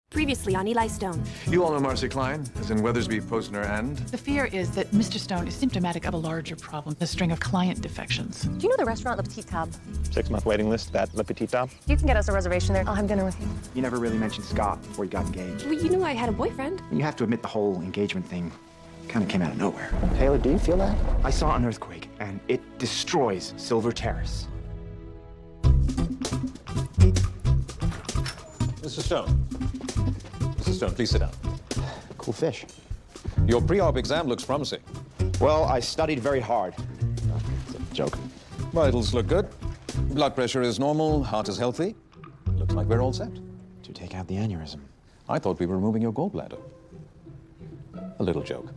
Previously on Eli Stone. You all know Marcy Klein, as in Weathersby, Posner, and... The fear is that Mr. Stone is symptomatic of a larger problem, a string of client defections. Do you know the restaurant Le Petit Table? 6-month waiting list at Le Petit Table. You can get us a reservation there. I'll have dinner with you. You never really mentioned Scott before you got engaged. Well, you knew I had a boyfriend. You have to admit the whole engagement thing kind of came out of nowhere. Taylor, do you feel that? I saw an earthquake, and it destroys Silver Terrace. Mr. Stone. Mr. Stone, please sit down. Cool fish. Your pre-op exam looks promising. Well, I studied very hard. No, it's a joke. Vitals look good. Blood pressure is normal. Heart is healthy. Looks like we're all set. To take out the aneurysm. I thought we were removing your gallbladder. A little joke.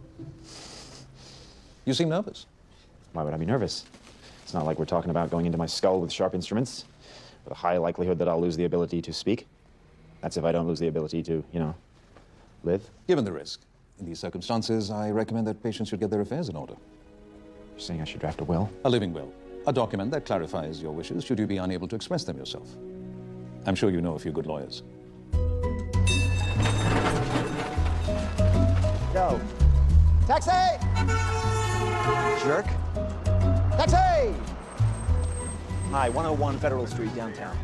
You seem nervous. Why would I be nervous? It's not like we're talking about going into my skull with sharp instruments, with a high likelihood that I'll lose the ability to speak. That's if I don't lose the ability to, live. Given the risk, in these circumstances, I recommend that patients should get their affairs in order. You're saying I should draft a will? A living will. A document that clarifies your wishes should you be unable to express them yourself. I'm sure you know a few good lawyers. Go. Taxi! Jerk. Taxi! Hi, 101 Federal Street, downtown.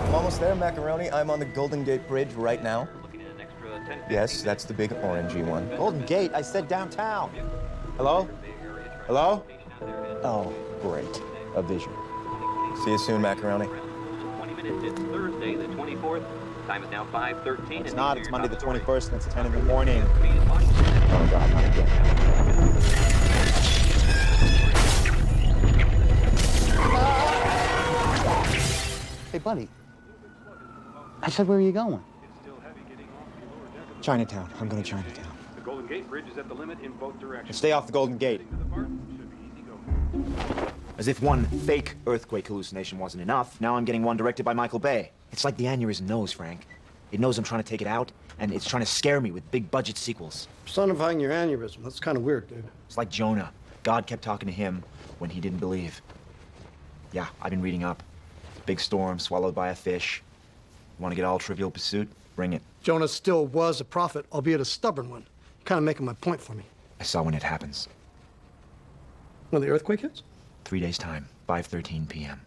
I'm almost there, Macaroni. I'm on the Golden Gate Bridge right now. Yes, that's the big orangey one. Golden Gate, I said downtown. Hello? Hello? Oh, great. A vision. See you soon, Macaroni. 20 minutes. It's Thursday, the 24th. Time is now 5:13. It's not. It's Monday the 21st, and it's 10 in the morning. Oh, God, not again. Hey, buddy. I said, where are you going? Chinatown. I'm going to Chinatown. The Golden Gate Bridge is at the limit in both directions. Stay off the Golden Gate. As if one fake earthquake hallucination wasn't enough, now I'm getting one directed by Michael Bay. It's like the aneurysm knows, Frank. It knows I'm trying to take it out, and it's trying to scare me with big budget sequels. Personifying your aneurysm. That's kind of weird, dude. It's like Jonah. God kept talking to him when he didn't believe. Yeah, I've been reading up. Big storm swallowed by a fish. Want to get all Trivial Pursuit? Bring it. Jonah still was a prophet, albeit a stubborn one. Kind of making my point for me. I saw when it happens. When the earthquake hits? 3 days' time, 5:13 p.m.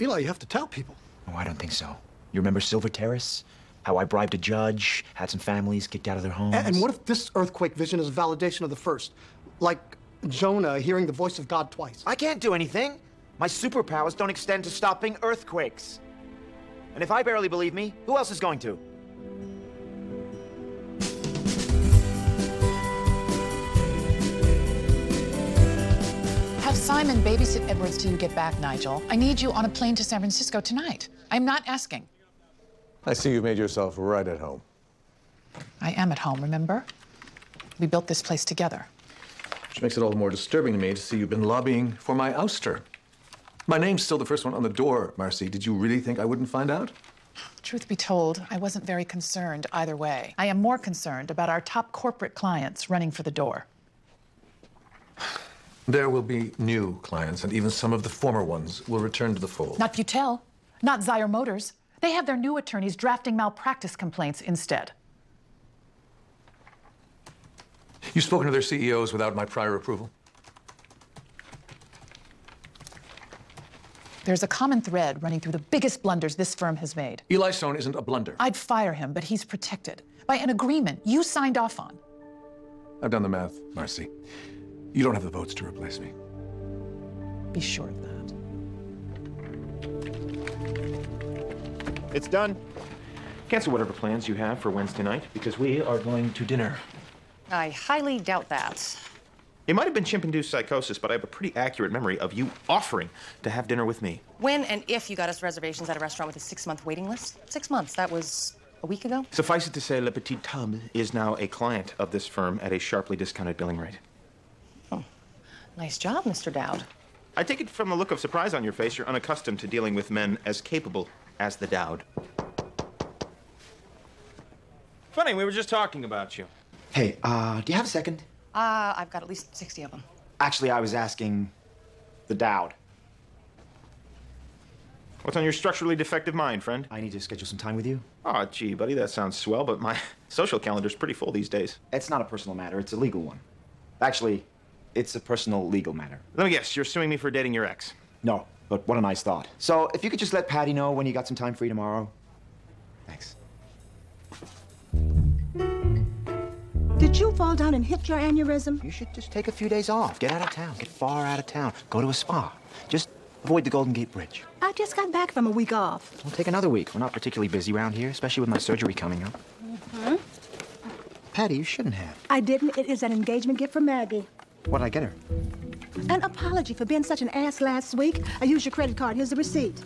Eli, you have to tell people. Oh, I don't think so. You remember Silver Terrace? How I bribed a judge, had some families kicked out of their homes? And what if this earthquake vision is a validation of the first? Like Jonah hearing the voice of God twice. I can't do anything. My superpowers don't extend to stopping earthquakes. And if I barely believe me, who else is going to? Have Simon babysit Edwards till you get back, Nigel. I need you on a plane to San Francisco tonight. I'm not asking. I see you made yourself right at home. I am at home, remember? We built this place together. Which makes it all the more disturbing to me to see you've been lobbying for my ouster. My name's still the first one on the door, Marcy. Did you really think I wouldn't find out? Truth be told, I wasn't very concerned either way. I am more concerned about our top corporate clients running for the door. There will be new clients, and even some of the former ones will return to the fold. Not Butel, not Zyre Motors. They have their new attorneys drafting malpractice complaints instead. You've spoken to their CEOs without my prior approval? There's a common thread running through the biggest blunders this firm has made. Eli Stone isn't a blunder. I'd fire him, but he's protected by an agreement you signed off on. I've done the math, Marcy. You don't have the votes to replace me. Be sure of that. It's done. Cancel whatever plans you have for Wednesday night, because we are going to dinner. I highly doubt that. It might have been chimp-induced psychosis, but I have a pretty accurate memory of you offering to have dinner with me. When and if you got us reservations at a restaurant with a 6-month waiting list? 6 months. That was a week ago? Suffice it to say, Le Petit Tube is now a client of this firm at a sharply discounted billing rate. Oh, nice job, Mr. Dowd. I take it from the look of surprise on your face, you're unaccustomed to dealing with men as capable as the Dowd. Funny, we were just talking about you. Hey, do you have a second? I've got at least 60 of them. Actually, I was asking the Dowd. What's on your structurally defective mind, friend? I need to schedule some time with you. Aw, gee, buddy, that sounds swell, but my social calendar's pretty full these days. It's not a personal matter, it's a legal one. Actually, it's a personal legal matter. Let me guess, you're suing me for dating your ex. No, but what a nice thought. So, if you could just let Patty know when you got some time free tomorrow. Thanks. Did you fall down and hit your aneurysm? You should just take a few days off. Get out of town. Get far out of town. Go to a spa. Just avoid the Golden Gate Bridge. I just got back from a week off. We'll take another week. We're not particularly busy around here, especially with my surgery coming up. Hmm? Patty, you shouldn't have. I didn't. It is an engagement gift from Maggie. What did I get her? An apology for being such an ass last week. I used your credit card. Here's the receipt.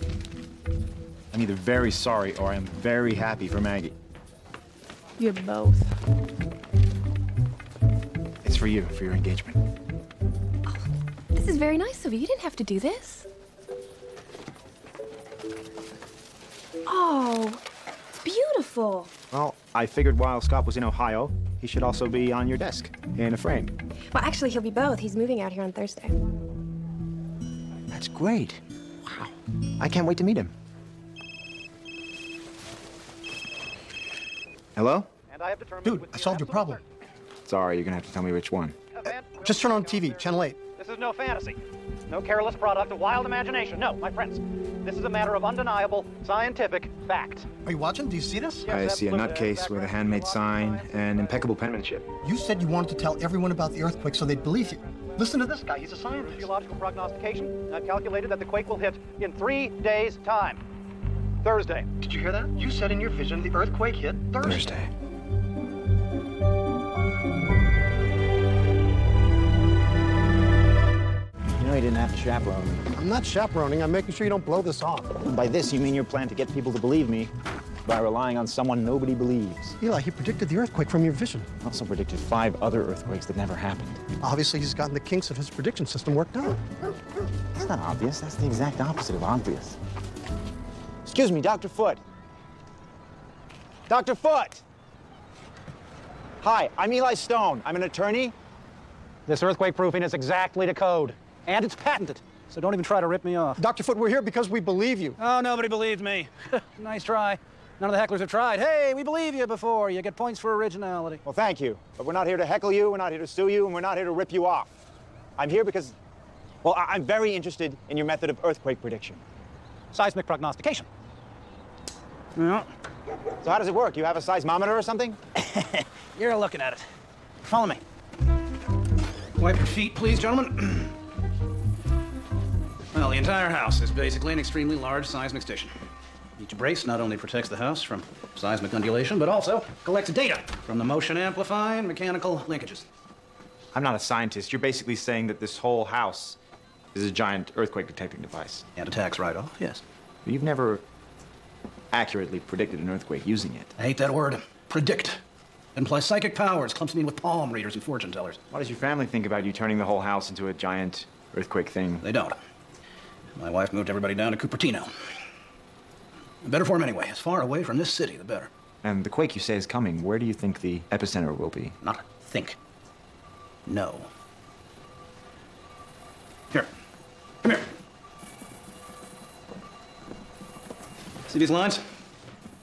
I'm either very sorry or I'm very happy for Maggie. You're both. It's for you, for your engagement. This is very nice of you. You didn't have to do this. Oh, it's beautiful. Well, I figured while Scott was in Ohio, he should also be on your desk in a frame. Well, actually, he'll be both. He's moving out here on Thursday. That's great. Wow. I can't wait to meet him. Hello? And I have determined Dude, I solved your problem. Sorry, you're gonna have to tell me which one. Just turn on TV, Channel 8. This is no fantasy. No careless product of wild imagination. No, my friends. This is a matter of undeniable scientific fact. Are you watching? Do you see this? I see a nutcase with a handmade sign and impeccable penmanship. You said you wanted to tell everyone about the earthquake so they'd believe you. Listen to this guy. He's a scientist. Geological prognostication. I've calculated that the quake will hit in 3 days' time. Thursday. Did you hear that? You said in your vision the earthquake hit Thursday. You know you didn't have to chaperone me. I'm not chaperoning. I'm making sure you don't blow this off. And by this, you mean your plan to get people to believe me by relying on someone nobody believes. Eli, he predicted the earthquake from your vision. Also predicted 5 other earthquakes that never happened. Obviously, he's gotten the kinks of his prediction system worked out. That's not obvious. That's the exact opposite of obvious. Excuse me, Dr. Foote. Dr. Foote! Hi, I'm Eli Stone. I'm an attorney. This earthquake proofing is exactly to code. And it's patented. So don't even try to rip me off. Dr. Foote, we're here because we believe you. Oh, nobody believed me. Nice try. None of the hecklers have tried. Hey, we believe you before. You get points for originality. Well, thank you. But we're not here to heckle you, we're not here to sue you, and we're not here to rip you off. I'm here because, well, I'm very interested in your method of earthquake prediction. Seismic prognostication. Yeah. So how does it work? You have a seismometer or something? You're looking at it. Follow me. Wipe your feet, please, gentlemen. Well, the entire house is basically an extremely large seismic station. Each brace not only protects the house from seismic undulation, but also collects data from the motion-amplifying mechanical linkages. I'm not a scientist. You're basically saying that this whole house is a giant earthquake detecting device. And a tax write-off, yes. But you've never accurately predicted an earthquake using it. I hate that word, predict. It implies psychic powers, clumps me in with palm readers and fortune tellers. What does your family think about you turning the whole house into a giant earthquake thing? They don't. My wife moved everybody down to Cupertino. Better for them anyway. As far away from this city, the better. And the quake you say is coming. Where do you think the epicenter will be? Not think. No. Here. Come here. See these lines?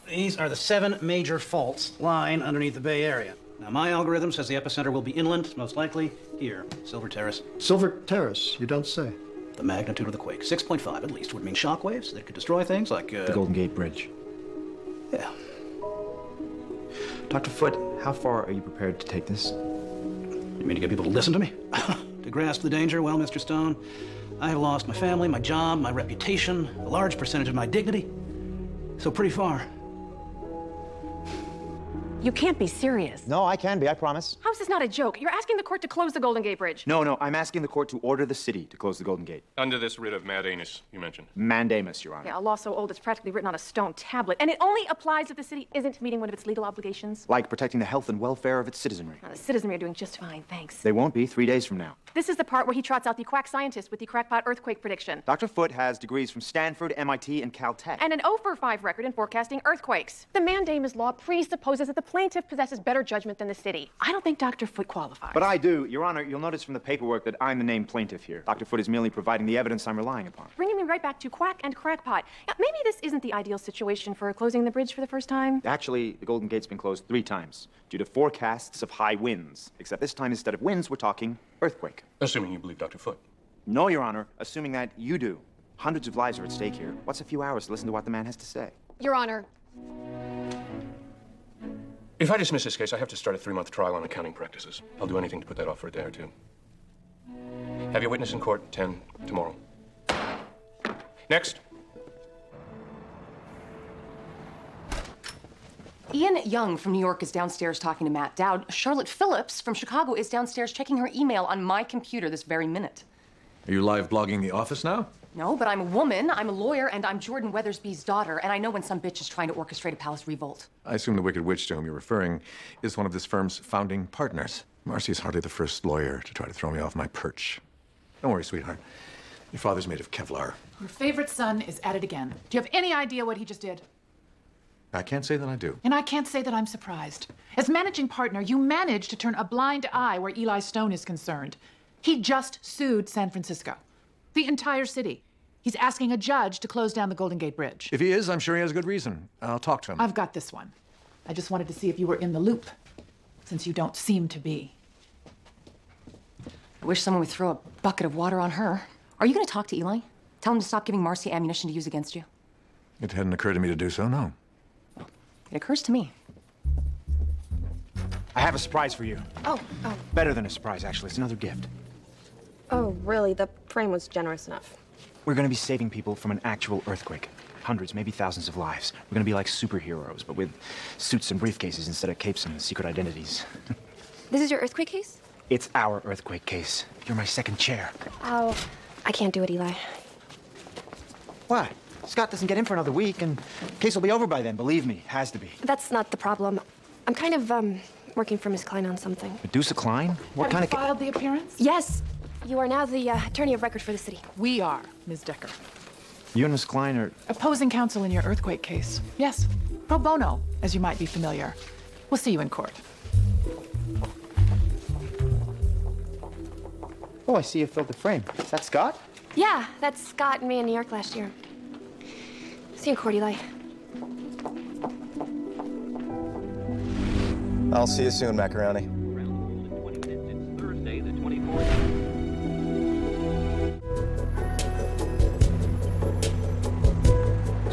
These are the 7 major faults lying underneath the Bay Area. Now, my algorithm says the epicenter will be inland, most likely here, Silver Terrace. Silver Terrace, you don't say. The magnitude of the quake, 6.5 at least, would mean shockwaves that could destroy things like, The Golden Gate Bridge. Yeah. Dr. Foote, how far are you prepared to take this? You mean to get people to listen to me? To grasp the danger? Well, Mr. Stone, I have lost my family, my job, my reputation, a large percentage of my dignity. So pretty far. You can't be serious. No, I can be, I promise. How is this not a joke? You're asking the court to close the Golden Gate Bridge. No, I'm asking the court to order the city to close the Golden Gate. Under this writ of mandamus you mentioned. Mandamus, Your Honor. Yeah, a law so old it's practically written on a stone tablet. And it only applies if the city isn't meeting one of its legal obligations. Like protecting the health and welfare of its citizenry. The citizenry are doing just fine, thanks. They won't be 3 days from now. This is the part where he trots out the quack scientist with the crackpot earthquake prediction. Dr. Foote has degrees from Stanford, MIT, and Caltech. And an 0 for 5 record in forecasting earthquakes. The mandamus law presupposes that the plaintiff possesses better judgment than the city. I don't think Dr. Foote qualifies. But I do. Your Honor, you'll notice from the paperwork that I'm the named plaintiff here. Dr. Foote is merely providing the evidence I'm relying upon. Bringing me right back to quack and crackpot. Now, maybe this isn't the ideal situation for closing the bridge for the first time. Actually, the Golden Gate's been closed 3 times due to forecasts of high winds. Except this time, instead of winds, we're talking earthquake. Assuming you believe Dr. Foote. No, Your Honor. Assuming that you do. Hundreds of lives are at stake here. What's a few hours to listen to what the man has to say? Your Honor. If I dismiss this case, I have to start a 3-month trial on accounting practices. I'll do anything to put that off for a day or 2. Have your witness in court at 10 tomorrow. Next. Ian Young from New York is downstairs talking to Matt Dowd. Charlotte Phillips from Chicago is downstairs checking her email on my computer this very minute. Are you live blogging the office now? No, but I'm a woman, I'm a lawyer, and I'm Jordan Weathersby's daughter, and I know when some bitch is trying to orchestrate a palace revolt. I assume the Wicked Witch to whom you're referring is one of this firm's founding partners. Marcy is hardly the first lawyer to try to throw me off my perch. Don't worry, sweetheart. Your father's made of Kevlar. Your favorite son is at it again. Do you have any idea what he just did? I can't say that I do. And I can't say that I'm surprised. As managing partner, you managed to turn a blind eye where Eli Stone is concerned. He just sued San Francisco. The entire city. He's asking a judge to close down the Golden Gate Bridge. If he is, I'm sure he has good reason. I'll talk to him. I've got this one. I just wanted to see if you were in the loop, since you don't seem to be. I wish someone would throw a bucket of water on her. Are you going to talk to Eli? Tell him to stop giving Marcy ammunition to use against you? It hadn't occurred to me to do so, no. It occurs to me. I have a surprise for you. Oh. Better than a surprise, actually. It's another gift. Oh, really? The frame was generous enough. We're going to be saving people from an actual earthquake. Hundreds, maybe thousands of lives. We're going to be like superheroes, but with suits and briefcases instead of capes and secret identities. This is your earthquake case? It's our earthquake case. You're my second chair. Oh, I can't do it, Eli. What? Scott doesn't get in for another week, and the case will be over by then. Believe me, has to be. That's not the problem. I'm kind of, working for Miss Klein on something. Medusa Klein? What kind of... filed the appearance? Yes. You are now the attorney of record for the city. We are, Ms. Decker. You and Miss Klein are... Opposing counsel in your earthquake case. Yes. Pro bono, as you might be familiar. We'll see you in court. Oh, I see you filled the frame. Is that Scott? Yeah, that's Scott and me in New York last year. See you in court, Eli. I'll see you soon, Macaroni. Thursday, the 24th.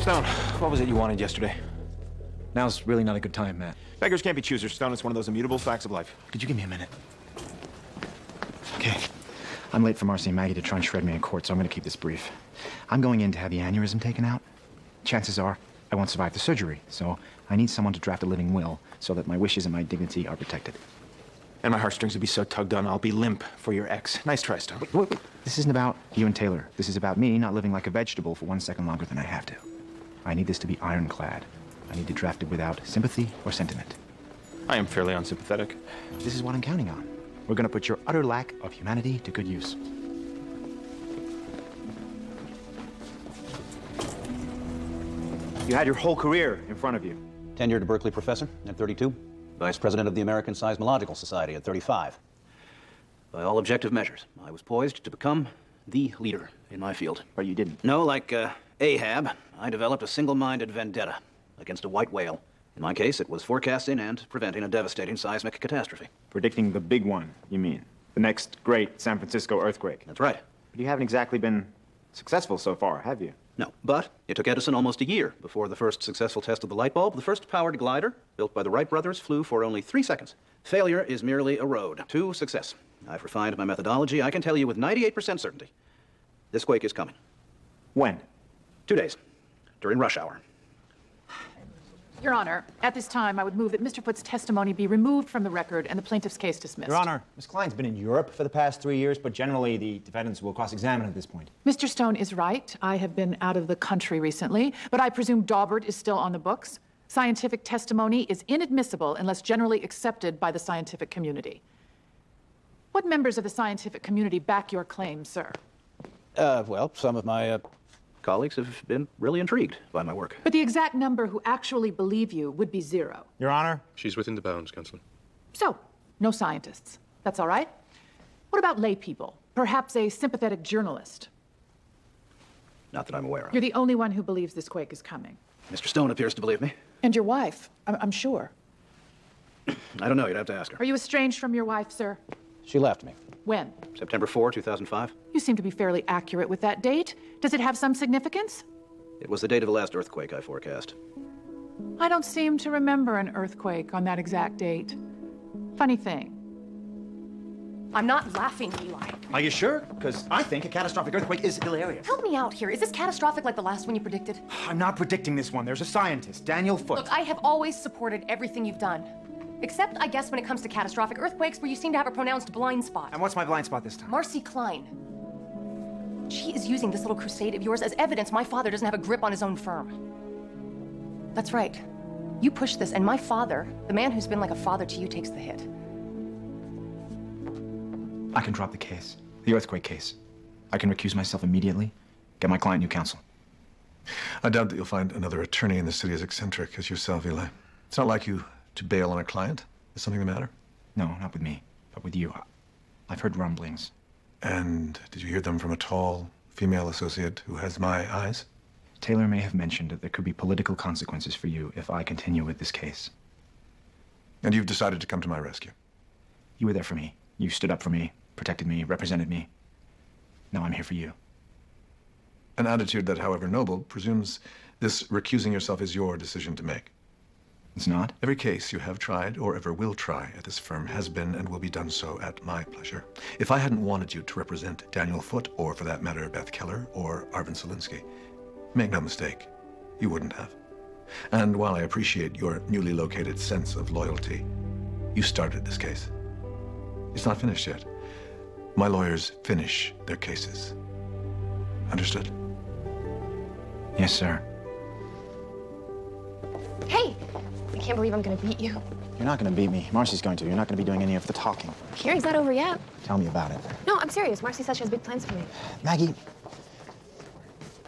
Stone, what was it you wanted yesterday? Now's really not a good time, Matt. Beggars can't be choosers, Stone. It's one of those immutable facts of life. Could you give me a minute? Okay. I'm late for Marcy and Maggie to try and shred me in court, so I'm going to keep this brief. I'm going in to have the aneurysm taken out. Chances are I won't survive the surgery, so I need someone to draft a living will so that my wishes and my dignity are protected. And my heartstrings will be so tugged on, I'll be limp for your ex. Nice try, Stone. Wait. This isn't about you and Taylor. This is about me not living like a vegetable for 1 second longer than I have to. I need this to be ironclad. I need it drafted without sympathy or sentiment. I am fairly unsympathetic. This is what I'm counting on. We're going to put your utter lack of humanity to good use. You had your whole career in front of you. Tenured Berkeley professor at 32. Vice president of the American Seismological Society at 35. By all objective measures, I was poised to become the leader in my field. But you didn't. No, like Ahab, I developed a single-minded vendetta against a white whale. In my case, it was forecasting and preventing a devastating seismic catastrophe. Predicting the big one, you mean? The next great San Francisco earthquake. That's right. But you haven't exactly been successful so far, have you? No, but it took Edison almost a year before the first successful test of the light bulb. The first powered glider, built by the Wright brothers, flew for only 3 seconds. Failure is merely a road to success. I've refined my methodology. I can tell you with 98% certainty, this quake is coming. When? 2 days, during rush hour. Your Honor, at this time, I would move that Mr. Foote's testimony be removed from the record and the plaintiff's case dismissed. Your Honor, Ms. Klein's been in Europe for the past 3 years, but generally the defendants will cross-examine at this point. Mr. Stone is right. I have been out of the country recently, but I presume Daubert is still on the books. Scientific testimony is inadmissible unless generally accepted by the scientific community. What members of the scientific community back your claim, sir? Well, some of my colleagues have been really intrigued by my work. But the exact number who actually believe you would be 0. Your Honor? She's within the bounds, Counselor. So, no scientists. That's all right. What about lay people? Perhaps a sympathetic journalist? Not that I'm aware of. You're the only one who believes this quake is coming. Mr. Stone appears to believe me. And your wife, I'm sure. I don't know. You'd have to ask her. Are you estranged from your wife, sir? She left me. When? September 4, 2005. You seem to be fairly accurate with that date. Does it have some significance? It was the date of the last earthquake I forecast. I don't seem to remember an earthquake on that exact date. Funny thing. I'm not laughing, Eli. Are you sure? Because I think a catastrophic earthquake is hilarious. Help me out here. Is this catastrophic like the last one you predicted? I'm not predicting this one. There's a scientist, Daniel Foote. Look, I have always supported everything you've done. Except, I guess, when it comes to catastrophic earthquakes, where you seem to have a pronounced blind spot. And what's my blind spot this time? Marcy Klein. She is using this little crusade of yours as evidence my father doesn't have a grip on his own firm. That's right. You push this, and my father, the man who's been like a father to you, takes the hit. I can drop the case. The earthquake case. I can recuse myself immediately, get my client new counsel. I doubt that you'll find another attorney in the city as eccentric as yourself, Eli. It's not like you to bail on a client. Is something the matter? No, not with me, but with you. I've heard rumblings. And did you hear them from a tall female associate who has my eyes? Taylor may have mentioned that there could be political consequences for you if I continue with this case. And you've decided to come to my rescue? You were there for me. You stood up for me, protected me, represented me. Now I'm here for you. An attitude that, however noble, presumes this recusing yourself is your decision to make. It's not? Every case you have tried or ever will try at this firm has been and will be done so at my pleasure. If I hadn't wanted you to represent Daniel Foote, or for that matter, Beth Keller or Arvin Solinsky, make no mistake, you wouldn't have. And while I appreciate your newly located sense of loyalty, you started this case. It's not finished yet. My lawyers finish their cases. Understood? Yes, sir. Hey! I can't believe I'm gonna beat you. You're not going to beat me. Marcy's going to. You're not going to be doing any of the talking. Hearing's not over yet. Tell me about it. No, I'm serious. Marcy said she has big plans for me. Maggie,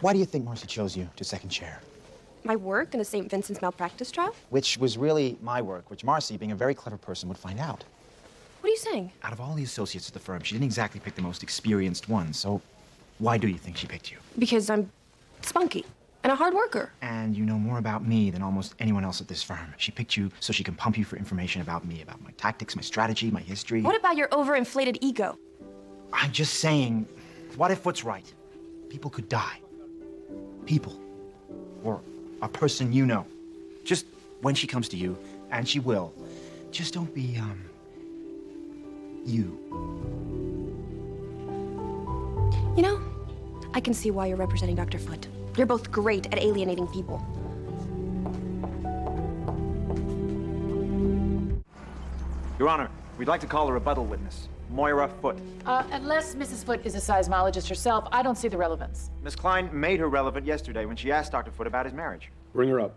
why do you think Marcy chose you to second chair? My work in the St. Vincent's malpractice trial? Which was really my work, which Marcy, being a very clever person, would find out. What are you saying? Out of all the associates at the firm, she didn't exactly pick the most experienced one, so why do you think she picked you? Because I'm spunky and a hard worker. And you know more about me than almost anyone else at this firm. She picked you so she can pump you for information about me, about my tactics, my strategy, my history. What about your overinflated ego? I'm just saying, what if what's right? People could die. People. Or a person you know. Just when she comes to you, and she will, just don't be, you. You know, I can see why you're representing Dr. Foote. You're both great at alienating people. Your Honor, we'd like to call a rebuttal witness, Moira Foote. Unless Mrs. Foote is a seismologist herself, I don't see the relevance. Miss Klein made her relevant yesterday when she asked Dr. Foote about his marriage. Bring her up.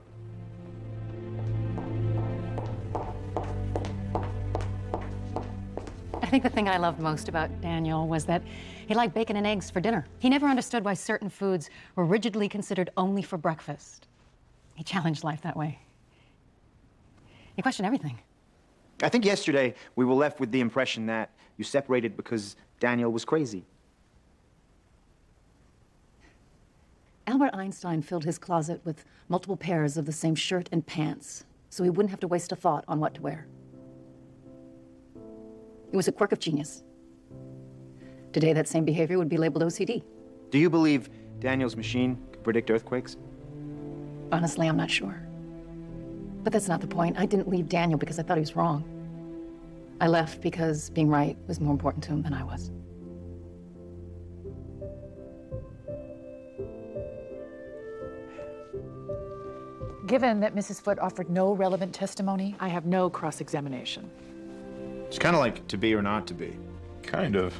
I think the thing I loved most about Daniel was that he liked bacon and eggs for dinner. He never understood why certain foods were rigidly considered only for breakfast. He challenged life that way. He questioned everything. I think yesterday we were left with the impression that you separated because Daniel was crazy. Albert Einstein filled his closet with multiple pairs of the same shirt and pants, so he wouldn't have to waste a thought on what to wear. It was a quirk of genius. Today, that same behavior would be labeled OCD. Do you believe Daniel's machine could predict earthquakes? Honestly, I'm not sure. But that's not the point. I didn't leave Daniel because I thought he was wrong. I left because being right was more important to him than I was. Given that Mrs. Foote offered no relevant testimony, I have no cross-examination. It's kind of like to be or not to be. Kind of.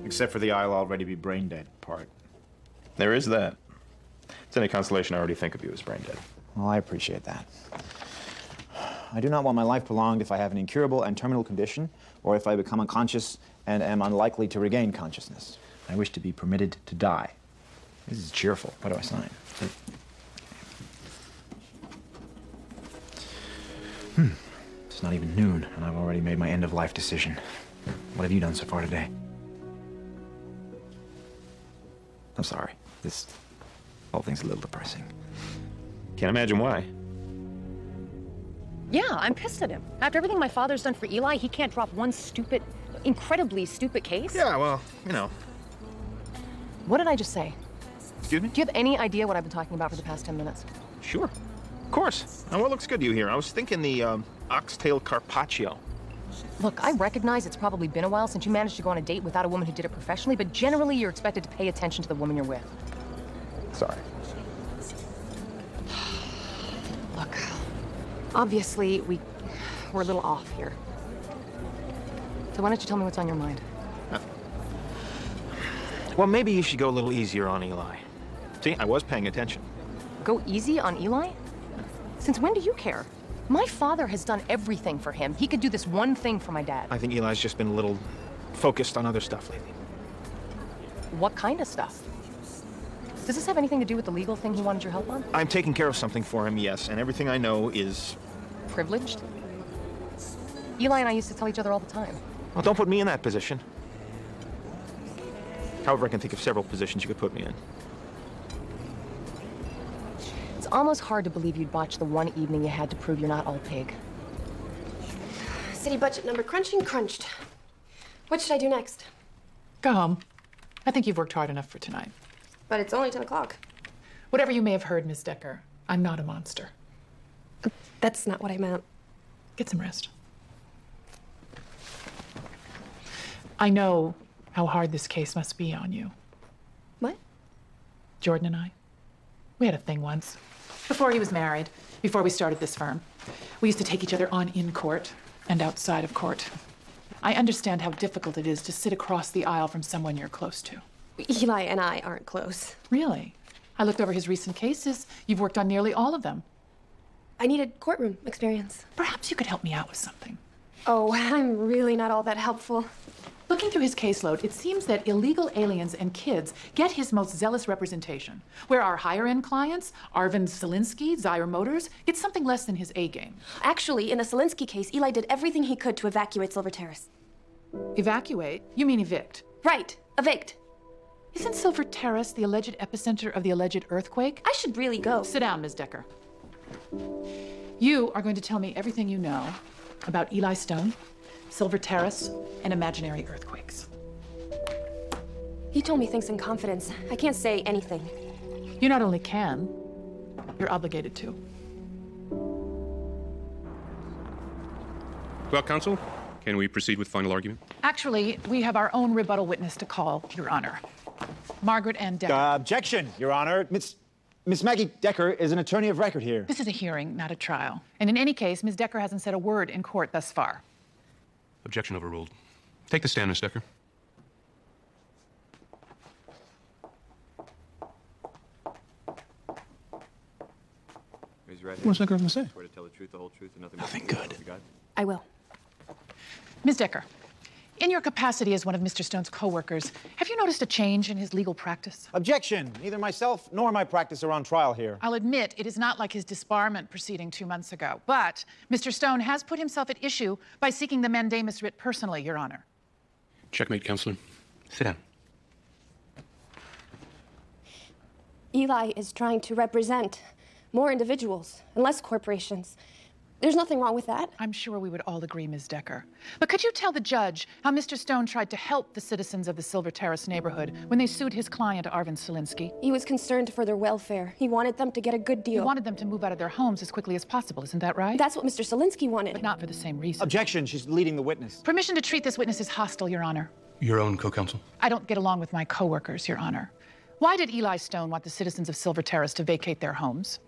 Except for the I'll already be brain dead part. There is that. It's any consolation I already think of you as brain dead. Well, I appreciate that. I do not want my life prolonged if I have an incurable and terminal condition, or if I become unconscious and am unlikely to regain consciousness. I wish to be permitted to die. This is cheerful. What do I sign? It's not even noon, and I've already made my end-of-life decision. What have you done so far today? I'm sorry. This whole thing's a little depressing. Can't imagine why. Yeah, I'm pissed at him. After everything my father's done for Eli, he can't drop one stupid, incredibly stupid case. Yeah, well, you know. What did I just say? Excuse me? Do you have any idea what I've been talking about for the past 10 minutes? Sure. Of course. And what looks good to you here? I was thinking the oxtail carpaccio. Look, I recognize it's probably been a while since you managed to go on a date without a woman who did it professionally, but generally you're expected to pay attention to the woman you're with. Sorry. Look, obviously we're a little off here. So why don't you tell me what's on your mind? Well, maybe you should go a little easier on Eli. See, I was paying attention. Go easy on Eli? Since when do you care? My father has done everything for him. He could do this one thing for my dad. I think Eli's just been a little focused on other stuff lately. What kind of stuff? Does this have anything to do with the legal thing he wanted your help on? I'm taking care of something for him, yes, and everything I know is... Privileged? Eli and I used to tell each other all the time. Well, don't put me in that position. However, I can think of several positions you could put me in. It's almost hard to believe you'd botch the one evening you had to prove you're not all pig. City budget number crunching crunched. What should I do next? Go home. I think you've worked hard enough for tonight. But it's only 10 o'clock. Whatever you may have heard, Miss Decker, I'm not a monster. That's not what I meant. Get some rest. I know how hard this case must be on you. What? Jordan and I. We had a thing once. Before he was married, before we started this firm. We used to take each other on in court and outside of court. I understand how difficult it is to sit across the aisle from someone you're close to. Eli and I aren't close. Really? I looked over his recent cases. You've worked on nearly all of them. I needed courtroom experience. Perhaps you could help me out with something. Oh, I'm really not all that helpful. Looking through his caseload, it seems that illegal aliens and kids get his most zealous representation, where our higher-end clients, Arvind Selinsky, Zyre Motors, get something less than his A-game. Actually, in the Selinsky case, Eli did everything he could to evacuate Silver Terrace. Evacuate? You mean evict? Right, evict. Isn't Silver Terrace the alleged epicenter of the alleged earthquake? I should really go. Sit down, Ms. Decker. You are going to tell me everything you know about Eli Stone, Silver Terrace, and imaginary earthquakes. He told me things in confidence. I can't say anything. You not only can, you're obligated to. Well, counsel, can we proceed with final argument? Actually, we have our own rebuttal witness to call, Your Honor. Margaret Ann Decker. Objection, Your Honor. Miss Maggie Decker is an attorney of record here. This is a hearing, not a trial. And in any case, Ms. Decker hasn't said a word in court thus far. Objection overruled. Take the stand, Miss Decker. What's that girl gonna say? Swear to tell the truth, the whole truth, and Nothing good. I will. Ms. Decker, in your capacity as one of Mr. Stone's co-workers, have you noticed a change in his legal practice? Objection. Neither myself nor my practice are on trial here. I'll admit it is not like his disbarment proceeding 2 months ago, but Mr. Stone has put himself at issue by seeking the mandamus writ personally, Your Honor. Checkmate, counselor. Sit down. Eli is trying to represent more individuals and less corporations. There's nothing wrong with that. I'm sure we would all agree, Ms. Decker. But could you tell the judge how Mr. Stone tried to help the citizens of the Silver Terrace neighborhood when they sued his client, Arvind Selinsky? He was concerned for their welfare. He wanted them to get a good deal. He wanted them to move out of their homes as quickly as possible, isn't that right? That's what Mr. Selinsky wanted. But not for the same reason. Objection. She's leading the witness. Permission to treat this witness as hostile, Your Honor. Your own co-counsel? I don't get along with my co-workers, Your Honor. Why did Eli Stone want the citizens of Silver Terrace to vacate their homes?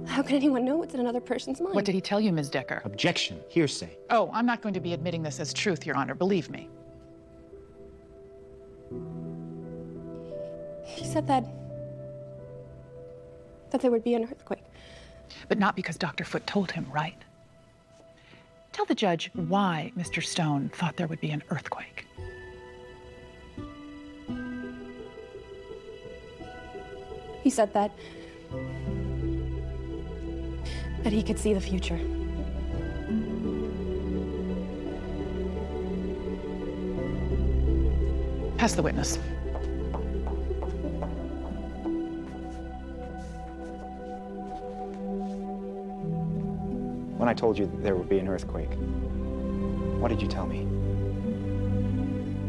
How can anyone know what's in another person's mind? What did he tell you, Ms. Decker? Objection. Hearsay. Oh, I'm not going to be admitting this as truth, Your Honor. Believe me. He said that there would be an earthquake. But not because Dr. Foote told him, right? Tell the judge why Mr. Stone thought there would be an earthquake. He said that he could see the future. Pass the witness. When I told you there would be an earthquake, what did you tell me?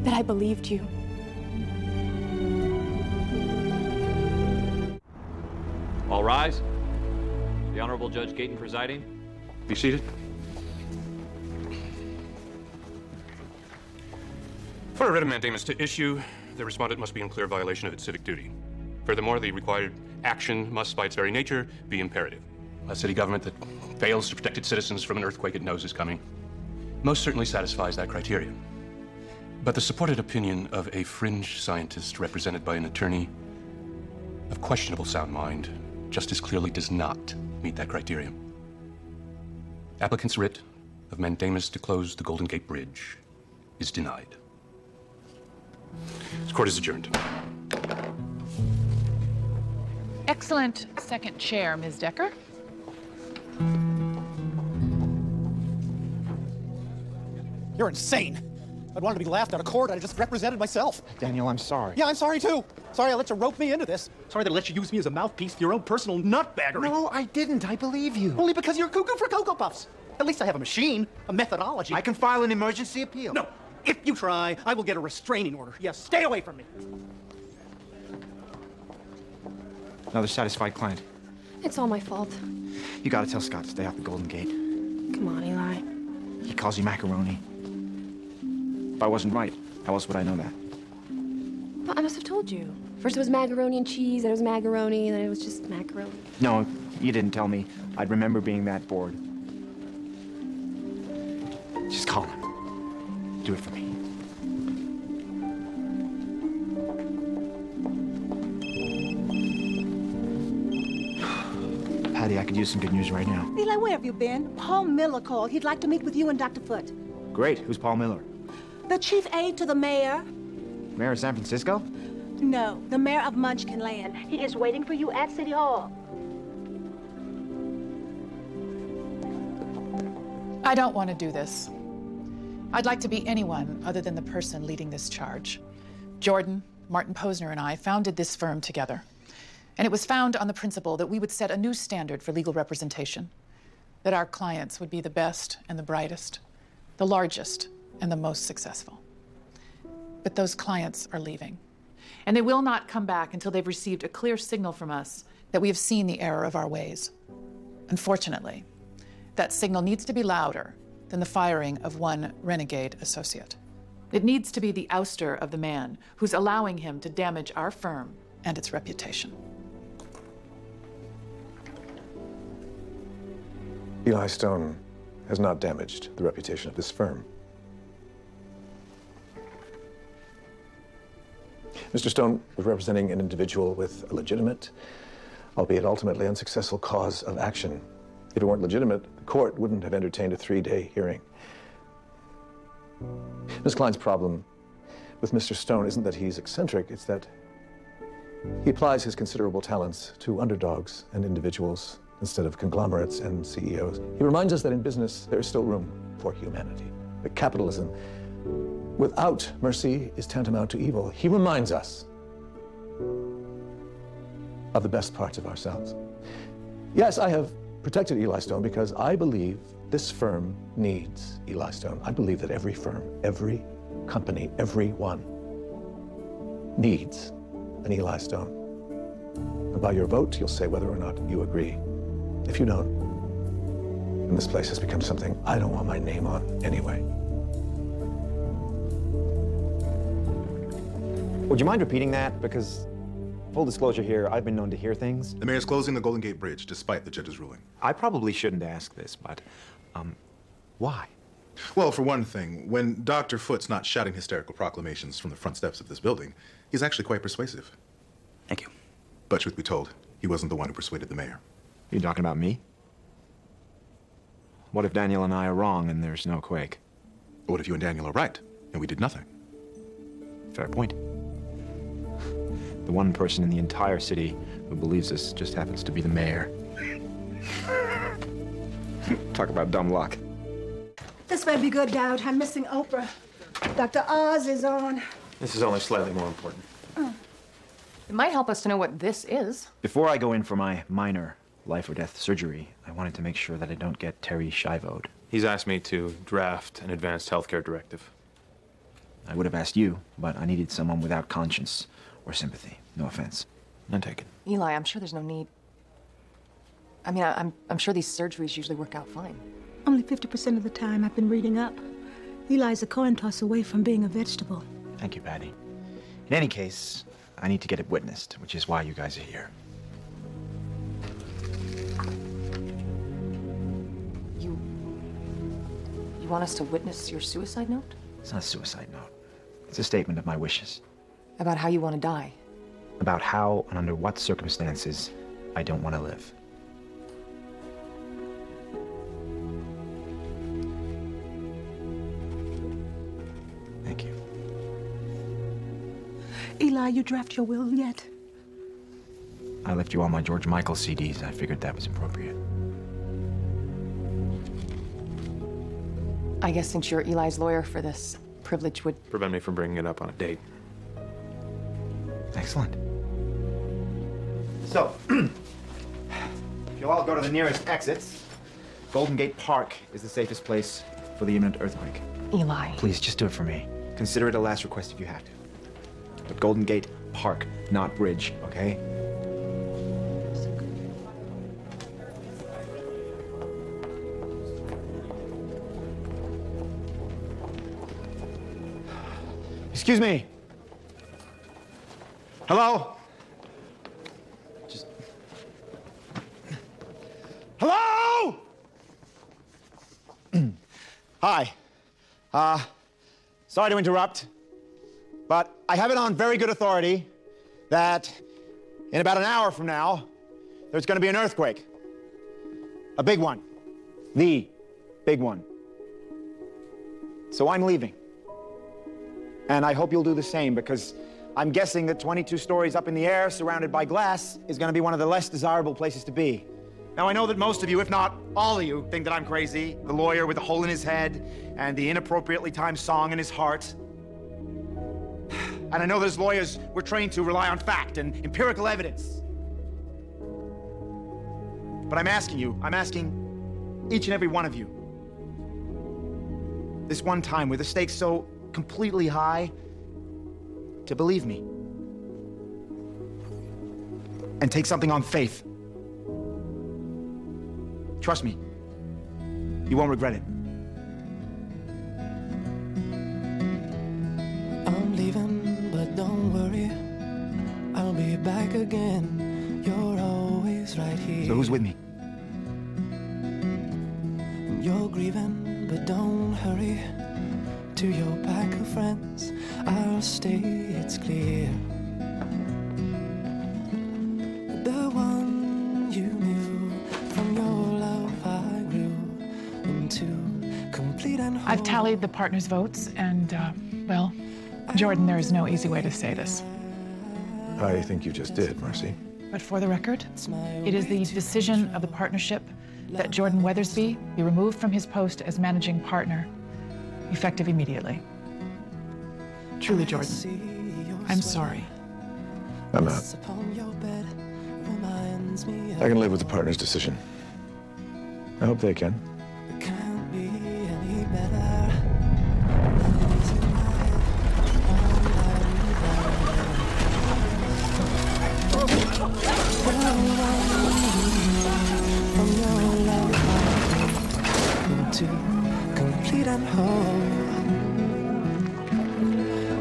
That I believed you. All rise. The Honorable Judge Gayton presiding. Be seated. For a writ of mandamus to issue, the respondent must be in clear violation of its civic duty. Furthermore, the required action must, by its very nature, be imperative. A city government that fails to protect its citizens from an earthquake it knows is coming most certainly satisfies that criteria. But the supported opinion of a fringe scientist represented by an attorney of questionable sound mind just as clearly does not meet that criterion. Applicant's writ of mandamus to close the Golden Gate Bridge is denied. This court is adjourned. Excellent second chair, Ms. Decker. You're insane. I'd wanted to be laughed out of court. I just represented myself. Daniel, I'm sorry. Yeah, I'm sorry too. Sorry I let you rope me into this. Sorry that I let you use me as a mouthpiece for your own personal nutbaggery. No, I didn't. I believe you. Only because you're cuckoo for Cocoa Puffs. At least I have a machine, a methodology. I can file an emergency appeal. No. If you try, I will get a restraining order. Yes, stay away from me. Another satisfied client. It's all my fault. You gotta tell Scott to stay off the Golden Gate. Come on, Eli. He calls you macaroni. If I wasn't right, how else would I know that? Well, I must have told you. First it was macaroni and cheese, then it was macaroni, and then it was just macaroni. No, you didn't tell me. I'd remember being that bored. Just call him. Do it for me. Patty, I could use some good news right now. Eli, where have you been? Paul Miller called. He'd like to meet with you and Dr. Foote. Great. Who's Paul Miller? The chief aide to the mayor. Mayor of San Francisco? No, the mayor of Munchkin Land. He is waiting for you at City Hall. I don't want to do this. I'd like to be anyone other than the person leading this charge. Jordan, Martin Posner, and I founded this firm together. And it was founded on the principle that we would set a new standard for legal representation, that our clients would be the best and the brightest, the largest and the most successful. But those clients are leaving, and they will not come back until they've received a clear signal from us that we have seen the error of our ways. Unfortunately, that signal needs to be louder than the firing of one renegade associate. It needs to be the ouster of the man who's allowing him to damage our firm and its reputation. Eli Stone has not damaged the reputation of this firm. Mr. Stone was representing an individual with a legitimate, albeit ultimately unsuccessful, cause of action. If it weren't legitimate, the court wouldn't have entertained a 3-day hearing. Ms. Klein's problem with Mr. Stone isn't that he's eccentric, it's that he applies his considerable talents to underdogs and individuals instead of conglomerates and CEOs. He reminds us that in business, there is still room for humanity. That capitalism, without mercy, is tantamount to evil. He reminds us of the best parts of ourselves. Yes, I have protected Eli Stone because I believe this firm needs Eli Stone. I believe that every firm, every company, everyone needs an Eli Stone. And by your vote, you'll say whether or not you agree. If you don't, then this place has become something I don't want my name on anyway. Would you mind repeating that? Because, full disclosure here, I've been known to hear things. The mayor's closing the Golden Gate Bridge, despite the judge's ruling. I probably shouldn't ask this, but, why? Well, for one thing, when Dr. Foote's not shouting hysterical proclamations from the front steps of this building, he's actually quite persuasive. Thank you. But truth be told, he wasn't the one who persuaded the mayor. You talking about me? What if Daniel and I are wrong and there's no quake? What if you and Daniel are right, and we did nothing? Fair point. The one person in the entire city who believes this just happens to be the mayor. Talk about dumb luck. This may be good, Dowd. I'm missing Oprah. Dr. Oz is on. This is only slightly more important. It might help us to know what this is. Before I go in for my minor life or death surgery, I wanted to make sure that I don't get Terry Shivoed. He's asked me to draft an advanced healthcare directive. I would have asked you, but I needed someone without conscience or sympathy. No offense. None taken. Eli, I'm sure there's no need. I mean, I'm sure these surgeries usually work out fine. Only 50% of the time I've been reading up. Eli's a coin toss away from being a vegetable. Thank you, Patty. In any case, I need to get it witnessed, which is why you guys are here. You want us to witness your suicide note? It's not a suicide note. It's a statement of my wishes. About how you want to die? About how and under what circumstances I don't want to live. Thank you. Eli, you draft your will yet? I left you all my George Michael CDs. I figured that was appropriate. I guess since you're Eli's lawyer for this, privilege would prevent me from bringing it up on a date. Excellent. So, if you'll all go to the nearest exits, Golden Gate Park is the safest place for the imminent earthquake. Eli. Please, just do it for me. Consider it a last request if you have to. But Golden Gate Park, not Bridge, okay? Excuse me. Hello? Just... Hello? Hi. Sorry to interrupt, but I have it on very good authority that in about an hour from now, there's going to be an earthquake. A big one. The big one. So I'm leaving. And I hope you'll do the same, because I'm guessing that 22 stories up in the air, surrounded by glass, is going to be one of the less desirable places to be. Now, I know that most of you, if not all of you, think that I'm crazy, the lawyer with the hole in his head and the inappropriately timed song in his heart. And I know that as lawyers, we're trained to rely on fact and empirical evidence. But I'm asking each and every one of you, this one time with the stakes so completely high, to believe me and take something on faith. Trust me, you won't regret it. I'm leaving, but don't worry, I'll be back again. You're always right here. So who's with me? You're grieving, but don't hurry. To your pack of friends, I'll stay, it's clear. The one you knew, from your love I grew into complete and whole. I've tallied the partners' votes, and, well, Jordan, there is no easy way to say this. I think you just did, Marcy. But for the record, it is the decision of the partnership that Jordan Weathersby be removed from his post as managing partner, effective immediately. Truly, Jordan, I'm sorry. I'm out. I can live with the partner's decision. I hope they can. Complete and whole,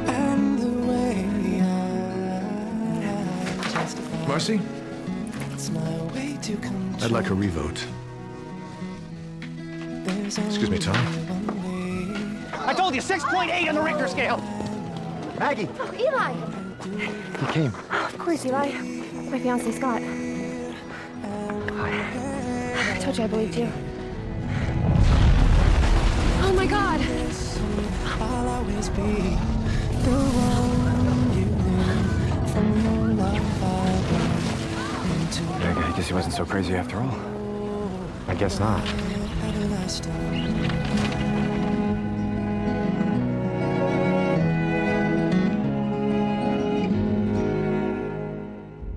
and the way I justify. Marcy? It's my way to come. I'd like a revote. Excuse me, Tom. I told you, 6.8 on the Richter scale. Maggie. Oh, Eli. You came. Of course, Eli. My fiancé, Scott. I told you I believed you. Oh my God! I'll always be the one you knew from Guess he wasn't so crazy after all. I guess not. everlasting.